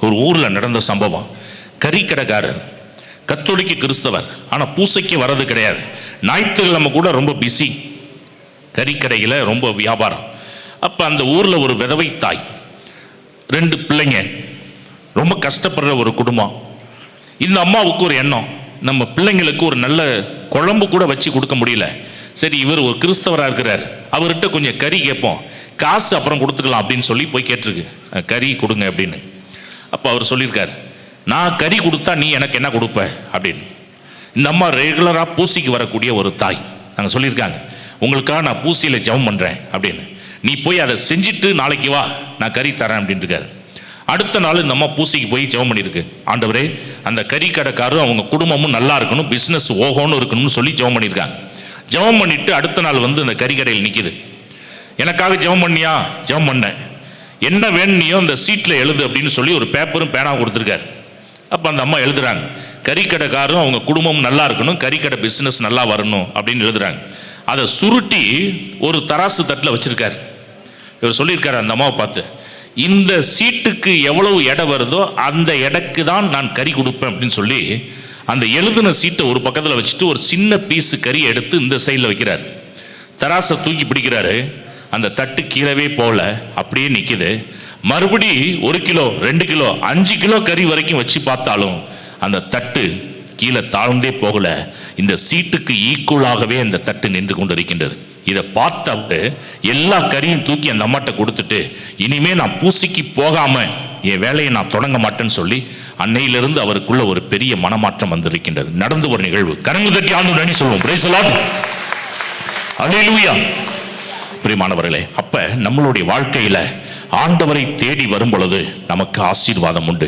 ஒரு ஊரில் நடந்த சம்பவம். கறிக்கடைக்காரர், கத்தோலிக்க கிறிஸ்தவர், ஆனால் பூசைக்கு வர்றது கிடையாது. ஞாயிற்றுக்கிழமை கூட ரொம்ப பிஸி, கறிக்கடையில் ரொம்ப வியாபாரம். அப்போ அந்த ஊரில் ஒரு விதவை தாய், 2 பிள்ளைங்க, ரொம்ப கஷ்டப்படுற ஒரு குடும்பம். இந்த அம்மாவுக்கு ஒரு எண்ணம், நம்ம பிள்ளைங்களுக்கு ஒரு நல்ல குழம்பு கூட வச்சு கொடுக்க முடியல. சரி, இவர் ஒரு கிறிஸ்தவராக இருக்கிறார், அவர்கிட்ட கொஞ்சம் கறி கேட்போம், காசு அப்புறம் கொடுத்துக்கலாம் அப்படின்னு சொல்லி போய் கேட்டிருக்கு, கறி கொடுங்க அப்படின்னு. அப்போ அவர் சொல்லியிருக்கார், நான் கறி கொடுத்தா நீ எனக்கு என்ன கொடுப்ப அப்படின்னு. இந்த அம்மா ரெகுலராக பூசிக்கு வரக்கூடிய ஒரு தாய். நாங்கள் சொல்லியிருக்காங்க, உங்களுக்காக நான் பூசியில் ஜெபம் பண்ணுறேன் அப்படின்னு, நீ போய் அதை செஞ்சுட்டு நாளைக்கு வா, நான் கறி தரேன் அப்படின்ட்டு இருக்காரு. அடுத்த நாள் இந்த அம்மா பூசைக்கு போய் ஜெபம் பண்ணியிருக்கு. ஆண்டவரே, அந்த கறி கடைக்காரரும் அவங்க குடும்பமும் நல்லா இருக்கணும், பிஸ்னஸ் ஓஹோன்னு இருக்கணும்னு சொல்லி ஜெபம் பண்ணியிருக்காங்க. ஜெபம் பண்ணிவிட்டு அடுத்த நாள் வந்து அந்த கறி கடையில் நிற்கிது. எனக்காக ஜெபம் பண்ணியா? ஜெபம் பண்ணேன். என்ன வேணும்னியோ அந்த சீட்டில் எழுது அப்படின்னு சொல்லி ஒரு பேப்பரும் பேனாவும் கொடுத்துருக்காரு. அப்போ அந்த அம்மா எழுதுறாங்க, கறிக்கடைக்காரரும் அவங்க குடும்பமும் நல்லா இருக்கணும், கறிக்கடை பிஸ்னஸ் நல்லா வரணும் அப்படின்னு எழுதுறாங்க. அதை சுருட்டி ஒரு தராசு தட்டில் வச்சுருக்காரு. இவர் சொல்லியிருக்காரு அந்த அம்மாவை பார்த்து, இந்த சீட்டுக்கு எவ்வளவு எடை வருதோ அந்த எடைக்கு தான் நான் கறி கொடுப்பேன் அப்படின்னு சொல்லி அந்த எழுதின சீட்டை ஒரு பக்கத்தில் வச்சுட்டு ஒரு சின்ன பீஸு கறி எடுத்து இந்த சைடில் வைக்கிறார். தராசை தூக்கி பிடிக்கிறாரு, அந்த தட்டு கீழவே போகல, அப்படியே நிற்கிது. மறுபடி 1 கிலோ 2 கிலோ 5 கிலோ கறி வரைக்கும் வச்சு பார்த்தாலும் அந்த தட்டு கீழே தாழ்ந்தே போகல. இந்த சீட்டுக்கு ஈக்குவலாகவே அந்த தட்டு நின்று கொண்டு இருக்கின்றது. இதை பார்த்து எல்லா கறியும் தூக்கி அந்த அம்மாட்ட கொடுத்துட்டு, இனிமே நான் பூசைக்கு போகாம என் வேலையை நான் தொடங்க மாட்டேன்னு சொல்லி அன்னையிலிருந்து அவருக்குள்ள ஒரு பெரிய மனமாற்றம் வந்திருக்கின்றது. நடந்து ஒரு நிகழ்வு. கரங்கள் தட்டி ஆண்டவருக்கு நன்றி சொல்வோம். Praise the lord. அல்லேலூயா. பிரியமானவர்களே, அப்ப நம்மளுடைய வாழ்க்கையில ஆண்டவரை தேடி வரும் பொழுது நமக்கு ஆசீர்வாதம் உண்டு.